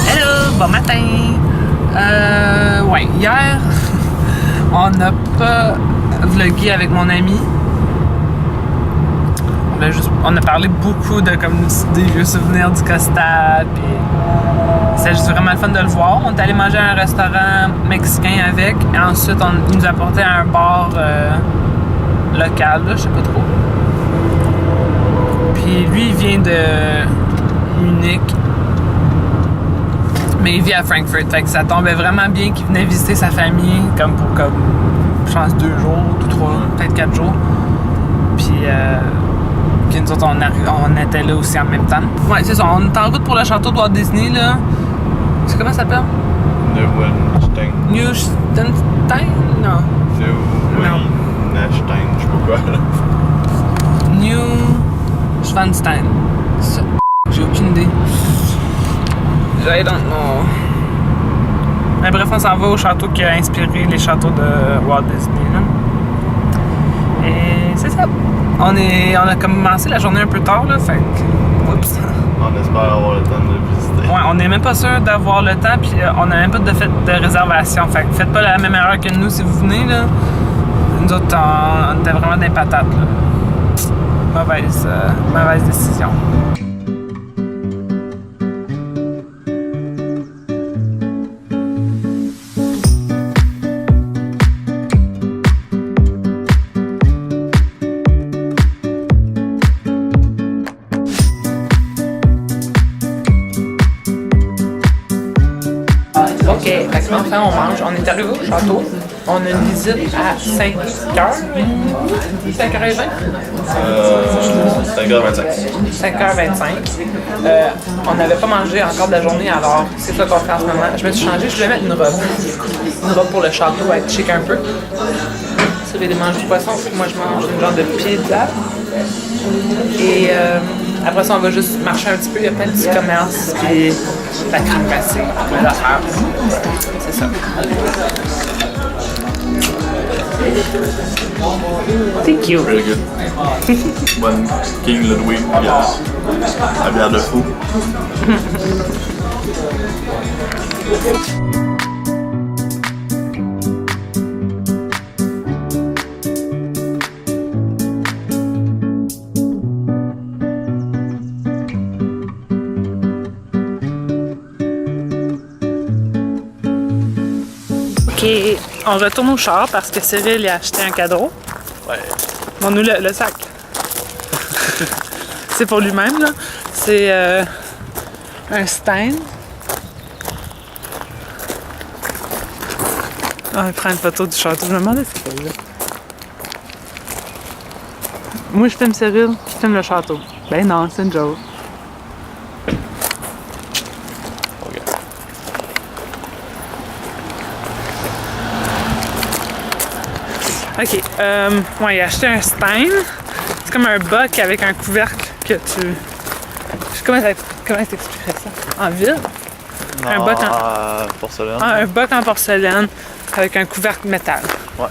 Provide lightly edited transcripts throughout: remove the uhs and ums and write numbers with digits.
Hello, bon matin. Ouais, hier, on n'a pas vlogué avec mon ami. On a parlé beaucoup de comme des vieux souvenirs du Costa, puis c'est juste vraiment le fun de le voir. On est allé manger à un restaurant mexicain avec, et ensuite il nous a apporté à un bar local, là, je sais pas trop. Puis lui, il vient de Munich, mais il vit à Frankfurt, fait que ça tombait vraiment bien qu'il venait visiter sa famille, comme je pense 2 jours, 3, peut-être 4 jours. Puis nous autres, on était là aussi en même temps. Ouais, c'est ça, on est en route pour le château de Walt Disney, là. C'est comment ça s'appelle? Neuschwanstein. Neuschwanstein? Non. Neuschwanstein, je sais pas quoi. Neuschwanstein. J'ai aucune idée. I don't know. Mais bref, on s'en va au château qui a inspiré les châteaux de Walt Disney, là. Et c'est ça. On a commencé la journée un peu tard, là, fait que... Oups. On espère avoir le temps de visiter. Ouais, on n'est même pas sûr d'avoir le temps, puis on n'a même pas de réservation. Fait que faites pas la même erreur que nous si vous venez, là. Nous autres, on était vraiment des patates, là. Mauvaise décision. Enfin, on mange. On est arrivé au château. On a une visite à 5h. 5h20? 5h25. 5h25. On n'avait pas mangé encore de la journée, alors c'est ça qu'on fait en ce moment. Je me suis changée, je voulais mettre une robe. Une robe pour le château, être chic un peu. Ça veut dire manger du poisson, moi je mange une genre de pizza. Et après ça, on va juste marcher un petit peu. Il y a plein de petits commerces, puis la crème glacée, plein d'affaires. C'est ça. Thank you. Very good. Bonne King Ludwig, la bière de fou. OK, on retourne au char parce que Cyril a acheté un cadeau. Ouais. Montre-nous le sac. C'est pour lui-même, là. C'est un Stein. Ah, il prend une photo du château. Je me demandais ce qu'il faisait. Moi, je filme Cyril, je filme le château. Ben non, c'est une joke. OK. Ouais, il a acheté un Stein. C'est comme un boc avec un couvercle que tu... Comment t'expliquerais ça? En ville? Un boc en... porcelaine. Ah, un boc en porcelaine avec un couvercle métal. Ouais.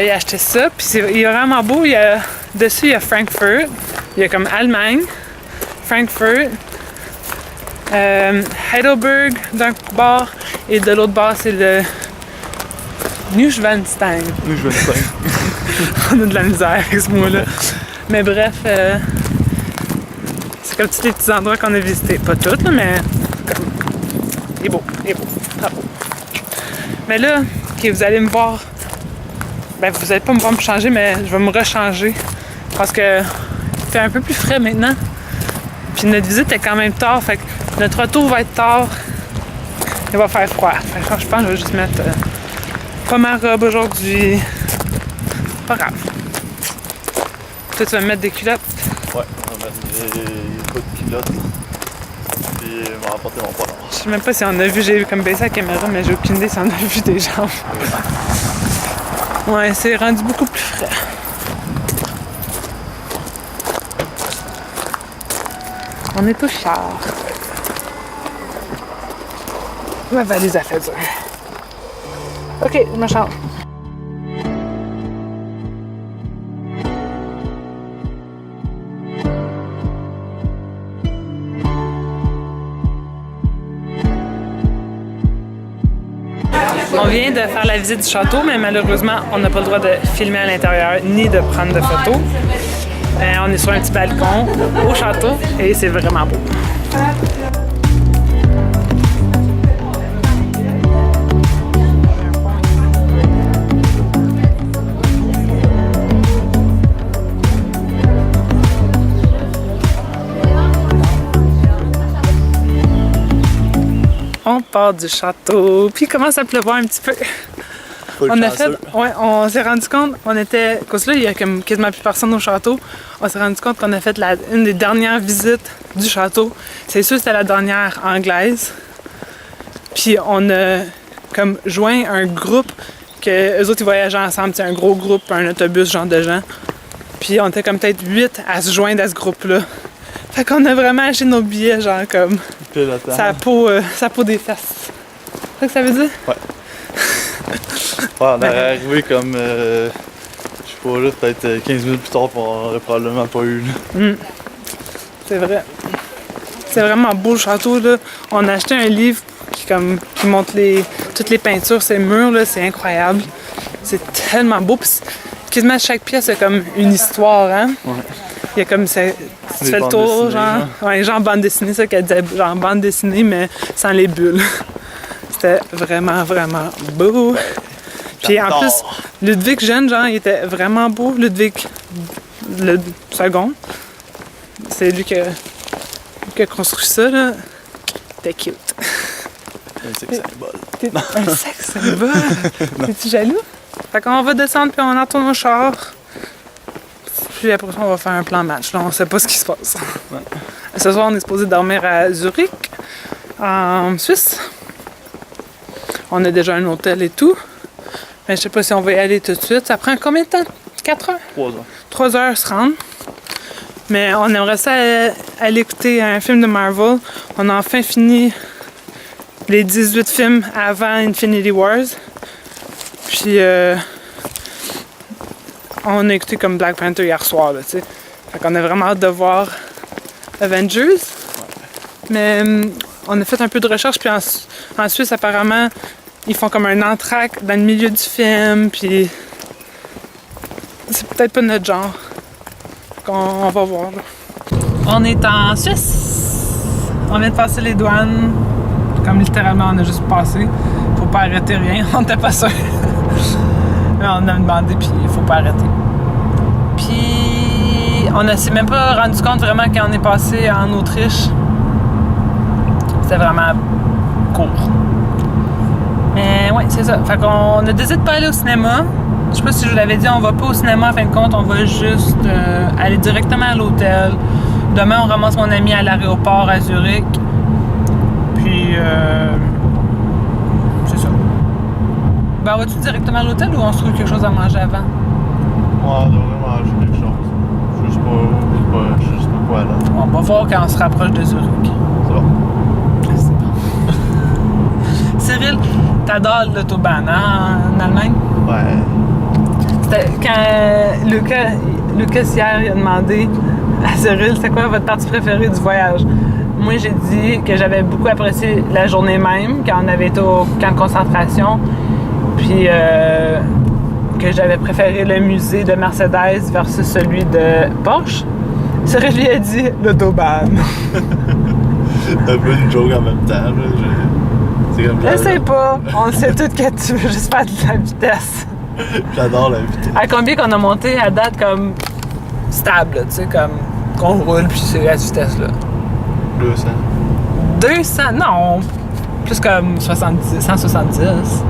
Il a acheté ça, puis il est vraiment beau. Dessus, il y a Frankfurt. Il y a comme Allemagne, Frankfurt, Heidelberg d'un bord, et de l'autre bord, c'est le Neuschwanstein. Neuschwanstein. On a de la misère avec ce mot-là. Mais bref, c'est comme tous les petits endroits qu'on a visités. Pas tous, là, mais comme... Il est beau, bravo. Mais là, okay, vous allez me voir... Ben, vous allez pas me voir me changer, mais je vais me rechanger. Parce que il fait un peu plus frais maintenant. Puis notre visite est quand même tard, fait que notre retour va être tard. Il va faire froid. Fait que je pense que je vais juste mettre... pas ma robe aujourd'hui. Pas grave. Toi, tu vas me mettre des culottes? Ouais, on va mettre des coups de culottes. Puis on va rapporter mon poids. Je sais même pas si on a vu, j'ai comme baissé la caméra, mais j'ai aucune idée si on a vu des jambes. Ouais, c'est rendu beaucoup plus frais. On est au char. Ma valise a fait dur. Ok, je me change. vient de faire la visite du château, mais malheureusement, on n'a pas le droit de filmer à l'intérieur ni de prendre de photos. On est sur un petit balcon au château et c'est vraiment beau. On part du château, puis il commence à pleuvoir un petit peu. On s'est rendu compte, cause là, il y a comme quasiment plus personne au château. On s'est rendu compte qu'on a fait une des dernières visites du château. C'est sûr que c'était la dernière anglaise. Puis on a comme joint un groupe que eux autres ils voyageaient ensemble. C'est un gros groupe, un autobus genre de gens. Puis on était comme peut-être 8 à se joindre à ce groupe-là. Fait qu'on a vraiment acheté nos billets genre comme sa peau des fesses. C'est ça que ça veut dire? Ouais. Ouais, on aurait arrivé comme, je sais pas, là, peut-être 15 minutes plus tard, puis on aurait probablement pas eu. C'est vrai. C'est vraiment beau le château, là. On a acheté un livre qui montre toutes les peintures, ces murs, là, c'est incroyable. C'est tellement beau. Puis quasiment chaque pièce a comme une histoire, hein? Ouais. Il y a comme ça. Tu fais le tour, genre bande dessinée, ça qu'elle disait, genre bande dessinée, mais sans les bulles. C'était vraiment, vraiment beau. Puis en plus, Ludwig jeune, genre, il était vraiment beau. Ludwig le second. C'est lui qui a construit ça, là. C'était cute. Un sex symbole. Un sex symbole? Es-tu jaloux? Fait qu'on va descendre puis on retourne au char. Puis après ça, on va faire un plan match. Là, on sait pas ce qui se passe. Ouais. Ce soir, on est supposé dormir à Zurich, en Suisse. On a déjà un hôtel et tout. Mais je sais pas si on va y aller tout de suite. Ça prend combien de temps? 4 heures? 3 heures. 3 heures se rendre. Mais on aimerait ça aller écouter un film de Marvel. On a enfin fini les 18 films avant Infinity Wars. Puis on a écouté comme Black Panther hier soir, là, tu sais. Fait qu'on a vraiment hâte de voir Avengers. Ouais. Mais on a fait un peu de recherche, puis en Suisse, apparemment, ils font comme un entracte dans le milieu du film, puis c'est peut-être pas notre genre. On va voir, là. On est en Suisse. On vient de passer les douanes. Comme littéralement, on a juste passé. Faut pas arrêter rien. On n'était pas sûr. Mais on a demandé, puis il faut pas arrêter. Puis on s'est même pas rendu compte vraiment quand on est passé en Autriche. C'était vraiment court. Mais ouais, c'est ça. Fait qu'on a décidé de pas aller au cinéma. Je sais pas si je vous l'avais dit, on va pas au cinéma en fin de compte, on va juste aller directement à l'hôtel. Demain, on ramasse mon ami à l'aéroport à Zurich. Puis, c'est ça. Ben, vas-tu directement à l'hôtel ou on se trouve quelque chose à manger avant? Ouais, on devrait manger quelque chose. Je sais pas quoi là. On va voir quand on se rapproche de Zurich. C'est bon. C'est bon. Cyril, t'adores l'autobahn, hein, en Allemagne? Ouais. C'était quand Lucas hier il a demandé à Cyril c'était quoi votre partie préférée du voyage. Moi j'ai dit que j'avais beaucoup apprécié la journée même quand on avait été au camp de concentration, puis que j'avais préféré le musée de Mercedes versus celui de Porsche. Cyril lui a dit l'autobahn. C'est un peu une joke en même temps. Là. C'est comme je sais pas, on sait tous que tu veux juste faire de la vitesse. J'adore la vitesse. À combien qu'on a monté à date comme stable, tu sais, comme qu'on roule puis c'est à cette vitesse-là? 200. 200? Non! Plus comme 170.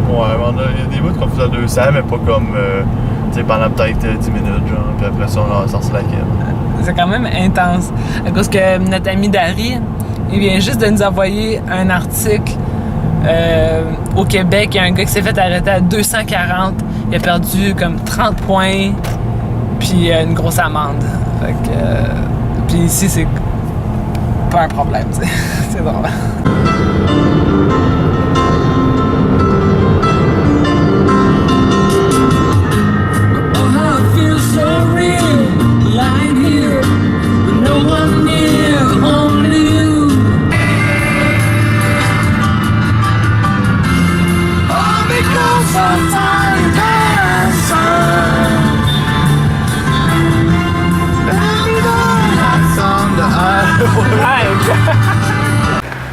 Ouais, mais il y a des bouts qu'on faisait à 200, mais pas comme, tu sais, pendant peut-être 10 minutes, genre, puis après ça, on sort sur la quête. C'est quand même intense. À cause que notre ami Dari, il vient juste de nous envoyer un article. Au Québec, il y a un gars qui s'est fait arrêter à 240. Il a perdu comme 30 points, puis une grosse amende. Fait que, puis ici, c'est pas un problème, t'sais. C'est drôle.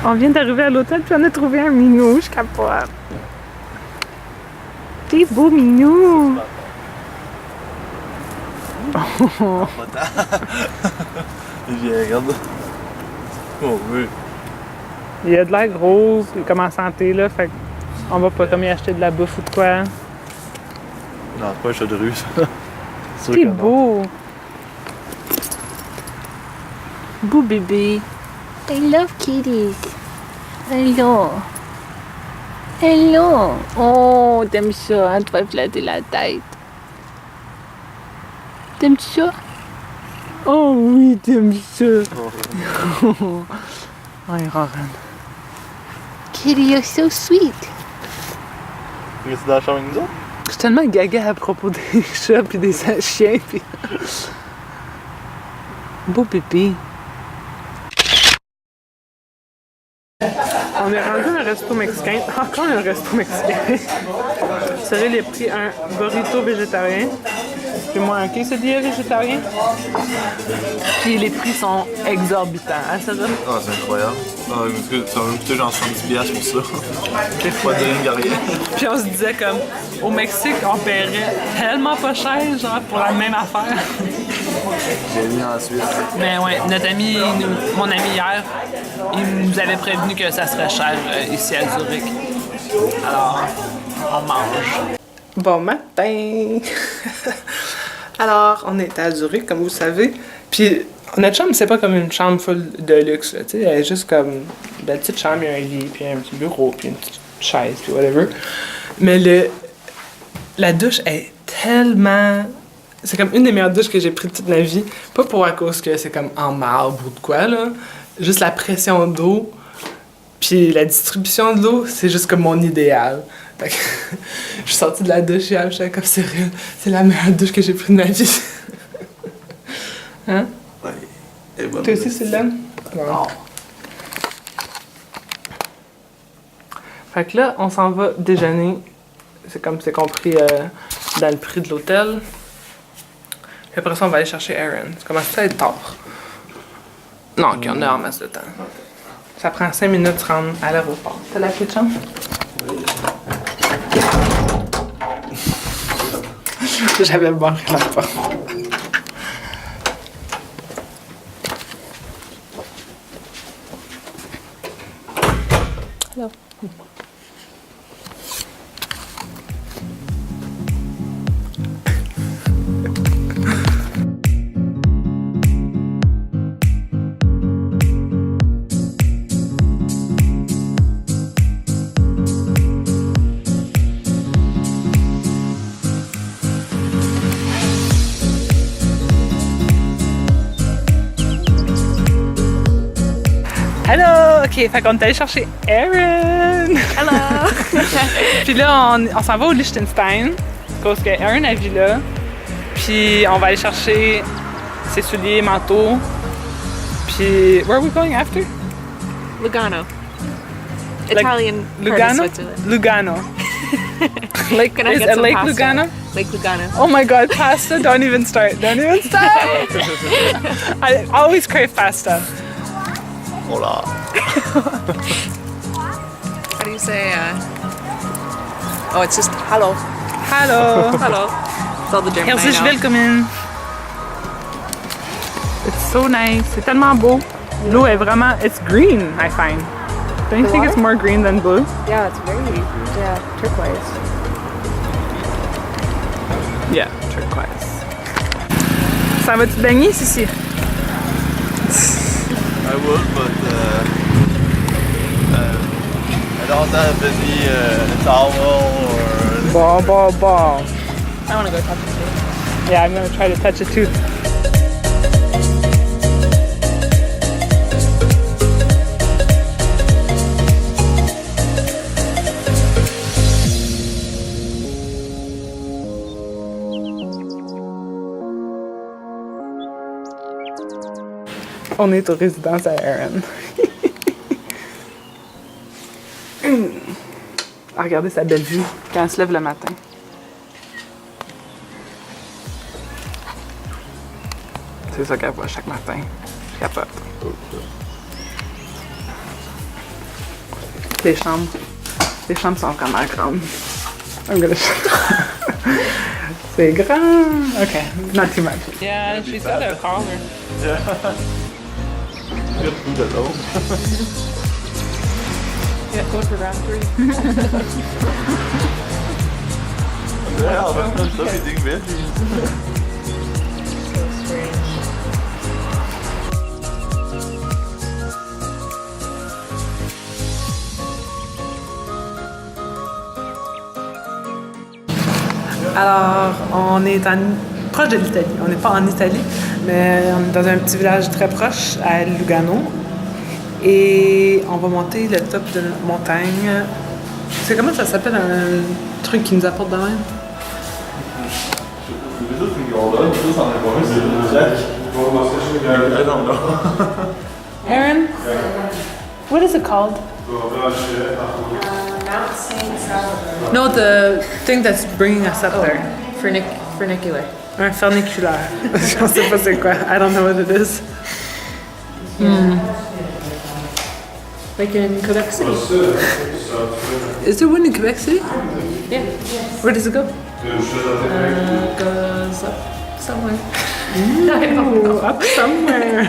On vient d'arriver à l'hôtel puis on a trouvé un minou, je capote. T'es beau minou! Oh. Viens, regarde. Oh oui. Il a de l'air gros, puis comme en santé, là, fait qu'on va pas comme y acheter de la bouffe ou de quoi. Non, c'est pas un chat de rue, ça. C'est sûr T'es que non. beau! Beau bébé! I love kitties. Hello. Hello. Oh, t'aimes ça, hein? Tu vas flatter la tête. T'aimes ça? Oh oui, t'aimes ça! Oh. Oh, il ronronne. Kitty, you're so sweet. Reste dans la chambre avec nous autres? Je suis tellement gaga à propos des chats pis des chiens pis... Beau bébé! On est rendu à un resto mexicain. Encore un resto mexicain. Cyril a pris un burrito végétarien. Puis moi, un quesadilla végétarien. Puis les prix sont exorbitants. Hein, Cyril? Ah, c'est incroyable. Ah, parce que ça va me coûter genre 70$ pour ça. J'ai pas de rien, rien. Puis on se disait comme, au Mexique, on paierait tellement pas cher, genre, pour la même affaire. J'ai mis en Suisse. Mais ouais, notre ami, mon ami hier, il nous avait prévenu que ça serait cher ici à Zurich. Alors, on mange. Bon matin! Alors, on est à Zurich, comme vous savez. Puis, notre chambre, c'est pas comme une chambre full de luxe, là, tu sais. Elle est juste comme une petite chambre, il y a un lit, puis un petit bureau, puis une petite chaise, puis whatever. Mais la douche est tellement... C'est comme une des meilleures douches que j'ai prises toute ma vie. Pas pour à cause que c'est comme en marbre ou de quoi, là. Juste la pression d'eau, puis la distribution de l'eau, c'est juste comme mon idéal. Fait que je suis sortie de la douche hier, j'étais comme sérieux, c'est la meilleure douche que j'ai prise de ma vie. Hein? Ouais. Et bonne. Toi aussi, c'est le laine? Non. Fait que là, on s'en va déjeuner. C'est comme c'est compris dans le prix de l'hôtel. Puis après ça, on va aller chercher Aaron. Ça commence à être tard. Non, ok, on a en masse de temps. Ça prend 5 minutes de se rendre à l'aéroport. T'as la clé de chambre? J'avais barré la porte. Hello. Hello! Ok, fait qu'on est allé chercher Aaron! Hello. Puis là, on s'en va au Liechtenstein, parce que Aaron a vu là. Puis on va aller chercher ses souliers, manteaux. Puis, where are we going after? Lugano. Like, Italian part of Lugano? Switzerland. Lugano. Lake, Can I is get it some Lake pasta? Lugano? Lake Lugano. Oh my god, pasta! Don't even start. Don't even start! I always crave pasta. Oh là. How do you say, Oh, it's just hello. Hello! Hello. It's all the German I Herzlich know. willkommen! It's so nice. C'est tellement beau. L'eau est vraiment... It's green, I find. Don't you The think it's water? more green than blue? Yeah, it's very, turquoise. Yeah, turquoise. Ça va te baigner, Cici? I would, but I don't have any towel or... Bon. I want to go touch it. Yeah, I'm gonna try to touch it too. On est aux résidences à Aaron. Ah, regardez sa belle vue quand elle se lève le matin. C'est ça qu'elle voit chaque matin. Je capote. Les chambres. Les chambres sont vraiment grandes. I'm gonna C'est grand. Okay, not too much. Yeah, she's got a collar. Yeah. Good food at home. Yeah, go for round 3. Ja, aber so viel Ding wirklich. Alors, on est proche de l'Italie. On n'est pas en Italie, mais on est dans un petit village très proche, à Lugano. Et on va monter le top de notre montagne. C'est comment ça s'appelle un truc qui nous apporte de même? Les autres, ils ont là, ça, c'en est pas un, c'est le Jack. I don't know. Aaron? What is it called? Mount St. Salvador. No, the thing that's bringing us up there. Funicular. Un ferniculaire. Je ne sais pas c'est quoi. I don't know what it is. Like in Quebec City. Is there one in Quebec City? Yeah. Where does it go? Goes up somewhere. Ooh, up somewhere.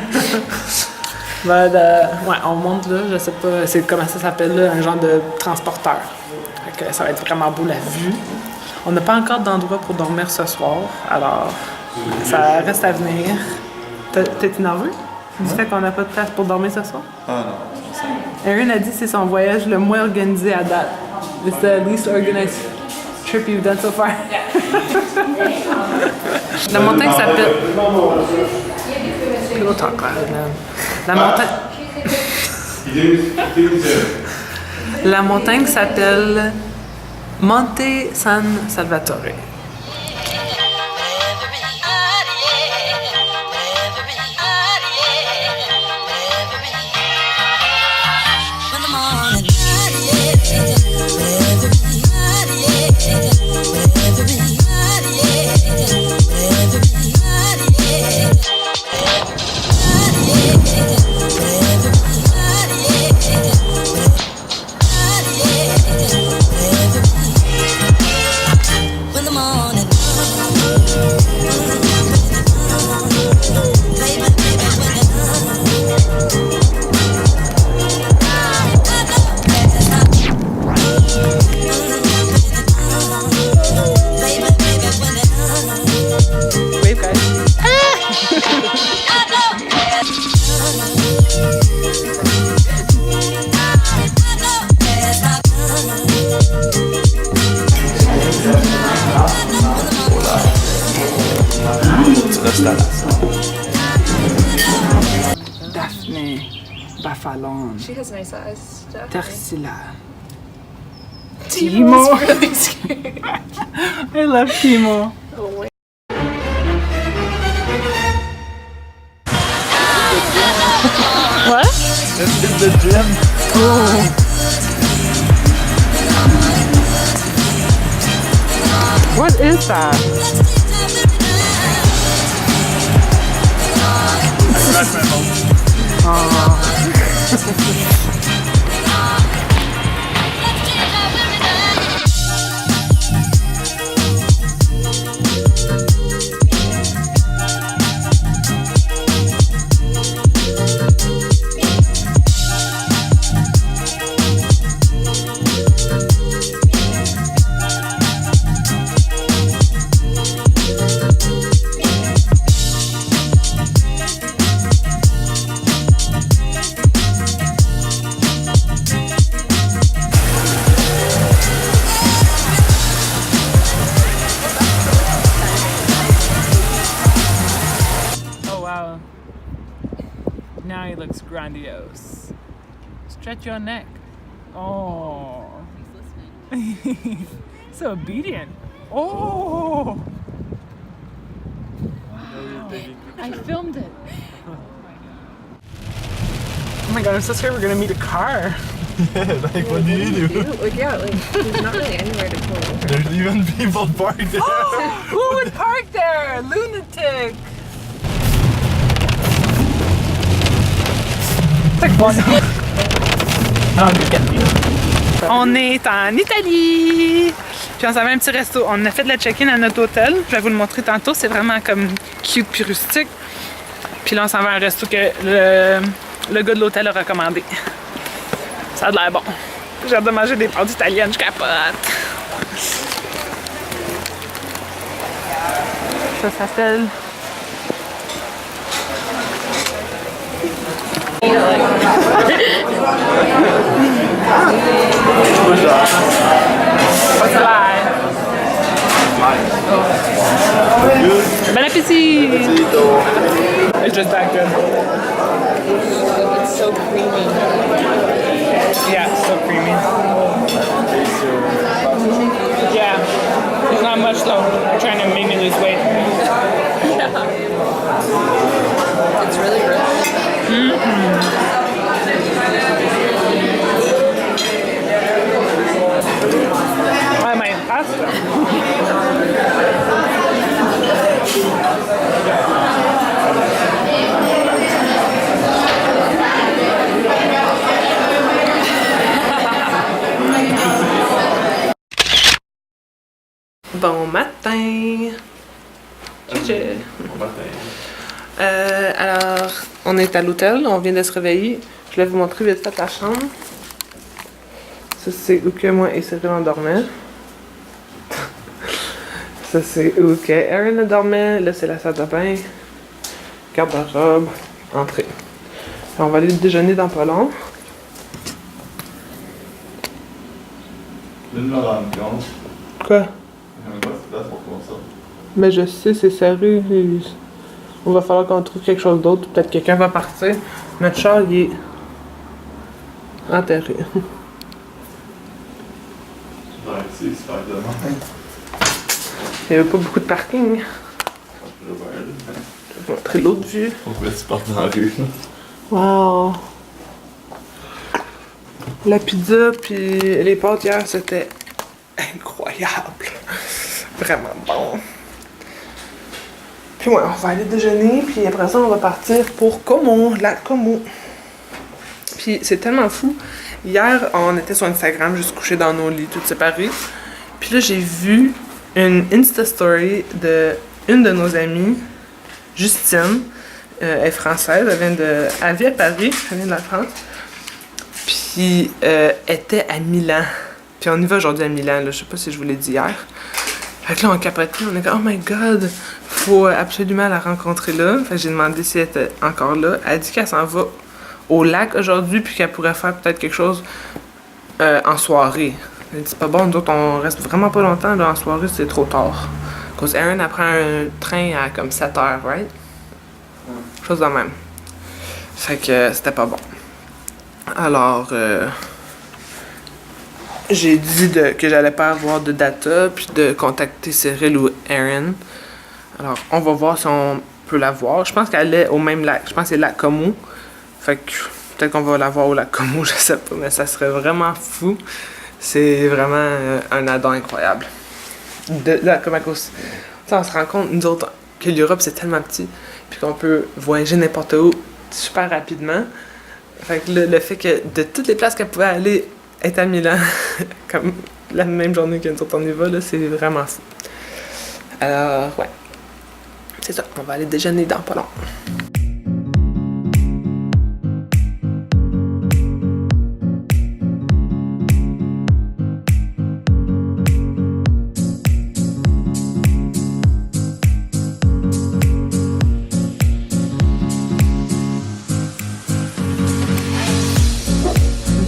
But, ouais, on monte là, je sais pas, c'est comment ça s'appelle là, un genre de transporteur. Fait que ça va être vraiment beau la vue. On n'a pas encore d'endroit pour dormir ce soir, alors ça reste à venir. T'es nerveux du fait qu'on n'a pas de place pour dormir ce soir? Ah non. Erin a dit que c'est son voyage le moins organisé à date. It's the least organized trip you've done so far. La montagne s'appelle... People talk loud, man. La montagne s'appelle Monte San Salvatore. Wave, guys. Tu restes là. Daphne, Bafalon, She has nice eyes. Definitely. Tersila. Timo's really scary. I love Timo. Oh, wait. What? This is the gym. What is that? That's my mom. Oh wow. Now he looks grandiose. Stretch your neck. Oh. He's listening. So obedient. Oh. I filmed it. Oh my god, I'm so scared we're gonna meet a car. Like, what do you do? Like, yeah, like, there's not really anywhere to pull over. There's even people parked there. Who would park there? Lunatic. Like one. I'm just getting you. On est en Italie! Puis on s'en va à un petit resto. On a fait de la check-in à notre hôtel. Je vais vous le montrer tantôt. C'est vraiment comme cute puis rustique. Puis là, on s'en va à un resto que le gars de l'hôtel a recommandé. Ça a l'air bon. J'ai hâte de manger des pâtes italiennes, je capote. Ça s'appelle... What's alive? Bon appétit! It's just that good. It's so creamy. Yeah, it's so creamy. Yeah, there's not much though. They're trying to make me lose weight. It's really rich. I might pasta. Bon matin! Bon matin. Alors, on est à l'hôtel, on vient de se réveiller. Je vais vous montrer vite fait la chambre. Ça, c'est où que moi et Cyril on dormait. Ça, c'est où que Erin dormait. Là, c'est la salle de bain. Garde-robe. Entrée. On va aller déjeuner dans pas long. Je viens de me rendre compte. Quoi? Il y a pas de place pour comme ça. Mais je sais, c'est serré. On va falloir qu'on trouve quelque chose d'autre. Peut-être quelqu'un va partir. Notre char, il est enterré. Ouais, c'est super demain. Il n'y avait pas beaucoup de parking. Je vais Je vais montrer l'autre vue. On pouvait se partir dans la rue. Wow! La pizza puis les pâtes hier, c'était incroyable. Vraiment bon. Puis ouais, on va aller déjeuner, puis après ça, on va partir pour Como, la Como. Puis c'est tellement fou. Hier, on était sur Instagram, juste couchés dans nos lits, toutes séparés. Puis là, j'ai vu une Insta-story de une de nos amies, Justine. Elle est française, elle vit à Paris, elle vient de la France. Puis elle était à Milan. Puis on y va aujourd'hui à Milan, là. Je sais pas si je vous l'ai dit hier. Fait que là, on capotait, on est comme, oh my god, faut absolument la rencontrer là. Fait que j'ai demandé si elle était encore là. Elle a dit qu'elle s'en va au lac aujourd'hui, puis qu'elle pourrait faire peut-être quelque chose en soirée. Elle dit, c'est pas bon, nous autres, on reste vraiment pas longtemps, là, en soirée, c'est trop tard. Parce qu'Erin apprend un train à comme 7 heures, right? Chose de même. Fait que c'était pas bon. Alors, j'ai dit que j'allais pas avoir de data, puis de contacter Cyril ou Erin. Alors, on va voir si on peut la voir. Je pense qu'elle est au même lac. Je pense que c'est lac Como. Fait que peut-être qu'on va la voir au lac Como, je sais pas, mais ça serait vraiment fou. C'est vraiment un addon incroyable. Comme à cause. On se rend compte, nous autres, que l'Europe c'est tellement petit, puis qu'on peut voyager n'importe où super rapidement. Fait que le fait que de toutes les places qu'elle pouvait aller, être à Milan, comme la même journée que nous autres on y va, là, c'est vraiment fou. Alors, ouais. C'est ça, on va aller déjeuner dans pas long.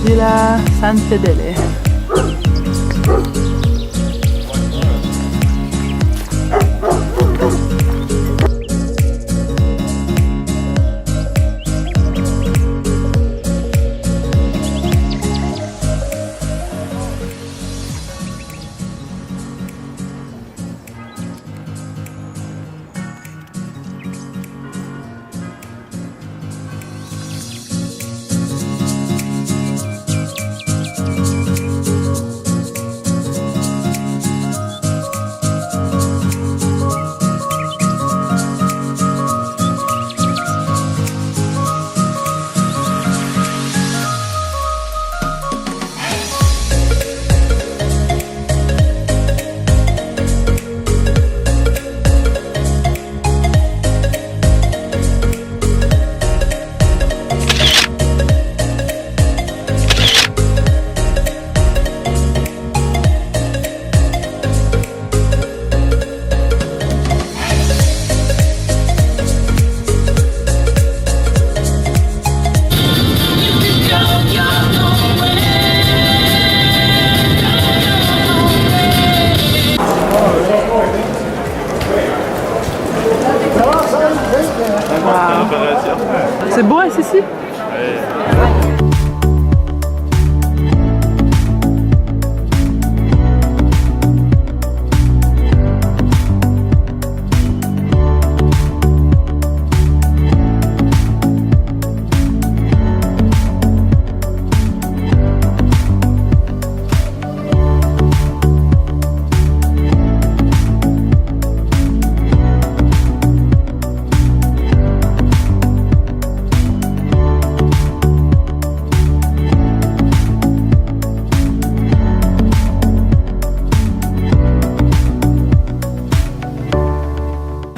Villa San Fedele. C'est beau être ici?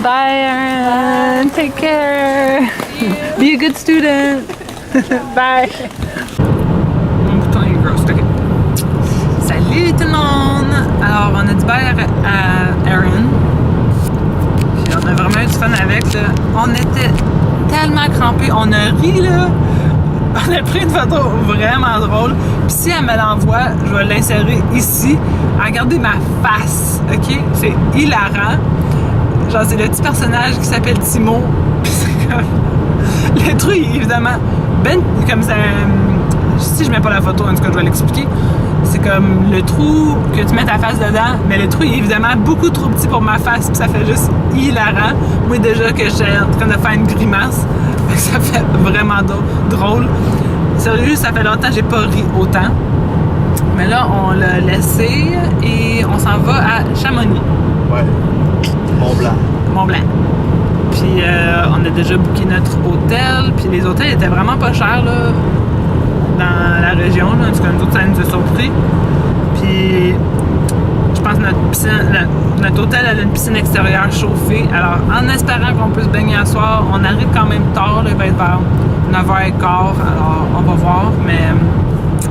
Bye, Aaron. Take care. Be a good student. Bye. Mon bouton est gros. OK. Salut tout le monde. Alors, on a dit bye à Aaron. Puis on a vraiment eu du fun avec. Là. On était tellement crampés. On a ri, là. On a pris une photo vraiment drôle. Puis si elle me l'envoie, je vais l'insérer ici. Regardez ma face. OK? C'est hilarant. Genre, c'est le petit personnage qui s'appelle Timo. Puis c'est comme. Le truc, évidemment. Comme ça. Si je mets pas la photo, en tout cas, je vais l'expliquer. C'est comme le trou que tu mets ta face dedans. Mais le trou est évidemment beaucoup trop petit pour ma face. Puis ça fait juste hilarant. Moi, déjà, que j'étais en train de faire une grimace. Ça fait vraiment drôle. Sérieux, ça fait longtemps que j'ai pas ri autant. Mais là, on l'a laissé et on s'en va à Chamonix. Ouais. Mont-Blanc. Mont-Blanc. Puis on a déjà booké notre hôtel. Puis les hôtels étaient vraiment pas chers là, dans la région. Là. En tout cas, nous autres, ça nous a surpris. Puis je pense que notre hôtel a une piscine extérieure chauffée. Alors, en espérant qu'on peut se baigner à soir, on arrive quand même tard. Là, il va être vers 9h15. Alors, on va voir. Mais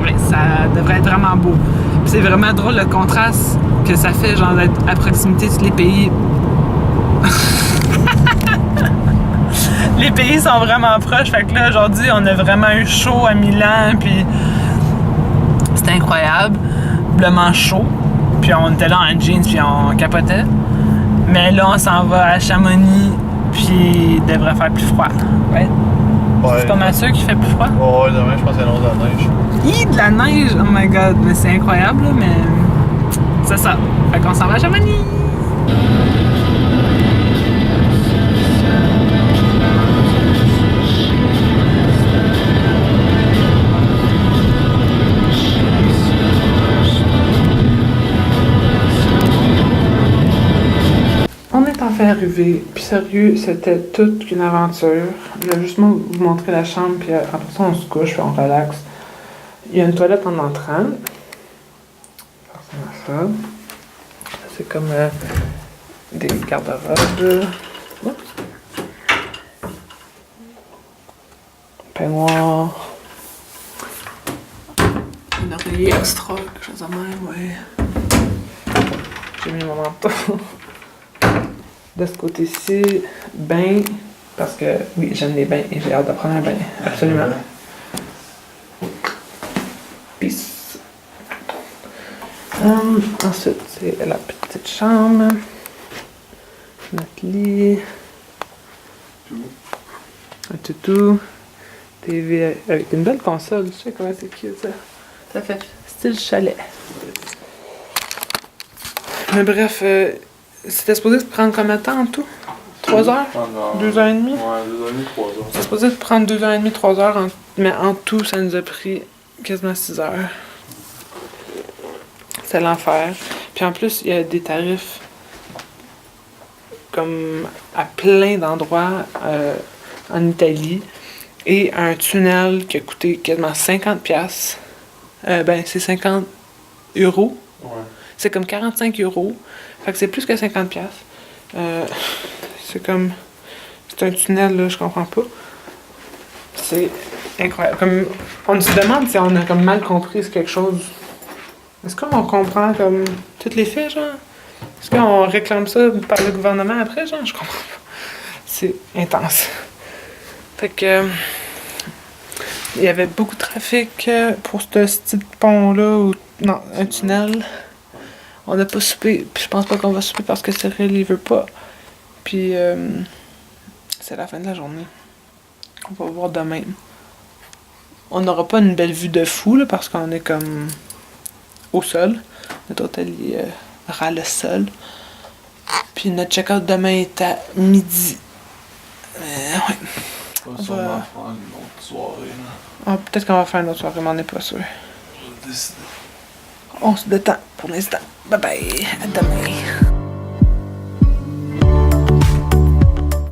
ouais, ça devrait être vraiment beau. Puis c'est vraiment drôle le contraste que ça fait, genre, d'être à proximité de tous les pays. Les pays sont vraiment proches, fait que là, aujourd'hui, on a vraiment eu chaud à Milan, puis c'était incroyablement chaud. Puis on était là en jeans, puis on capotait. Mais là, on s'en va à Chamonix, puis il devrait faire plus froid. Ouais. C'est pas mal sûr qu'il fait plus froid. Ouais, demain, je pense qu'il y a de la neige. Hi, de la neige! Oh my god, mais c'est incroyable, là, mais c'est ça. Fait qu'on s'en va à Chamonix! On est enfin arrivé, puis sérieux, c'était toute une aventure. Je vais juste vous montrer la chambre, puis après ça, on se couche, puis on relaxe. Il y a une toilette en entrant. Ça. C'est comme des garde-robes. Peignoir. Un oreiller extra, quelque chose de même, ouais. J'ai mis mon manteau. De ce côté-ci, bain, parce que oui, j'aime les bains et j'ai hâte de prendre un bain, absolument. Peace. Ensuite, c'est la petite chambre, notre lit, un toutou, TV avec une belle console, je sais comment c'est cute ça. Ça fait style chalet. Mais bref, c'était supposé de prendre combien de temps en tout? 3 heures? 2 heures et demie? Ouais, 2 heures et demie, 3 heures. C'était supposé de prendre 2 heures et demie, 3 heures, mais en tout, ça nous a pris quasiment 6 heures. C'est l'enfer. Puis en plus, il y a des tarifs comme à plein d'endroits en Italie. Et un tunnel qui a coûté quasiment 50$. Ben, c'est 50 euros. Ouais. C'est comme 45 euros. Fait que c'est plus que 50$. C'est comme... C'est un tunnel, là, je comprends pas. C'est incroyable. Comme, on se demande si on a comme mal compris quelque chose. Est-ce qu'on comprend comme tous les faits, genre? Est-ce qu'on réclame ça par le gouvernement après, genre? Je comprends pas. C'est intense. Fait que... il y avait beaucoup de trafic pour ce petit pont-là, ou... non, un tunnel. On n'a pas soupé, puis je pense pas qu'on va souper parce que Cyril, il veut pas. Puis c'est la fin de la journée. On va voir demain. On n'aura pas une belle vue de fou, là, parce qu'on est comme au sol. Notre hôtel est ras le sol. Puis notre check-out demain est à midi. Ouais. On va sûrement faire une autre soirée. Là. Ah, peut-être qu'on va faire une autre soirée, mais on n'est pas sûr. Je vais décider. On se détend pour l'instant. Bye bye. À demain.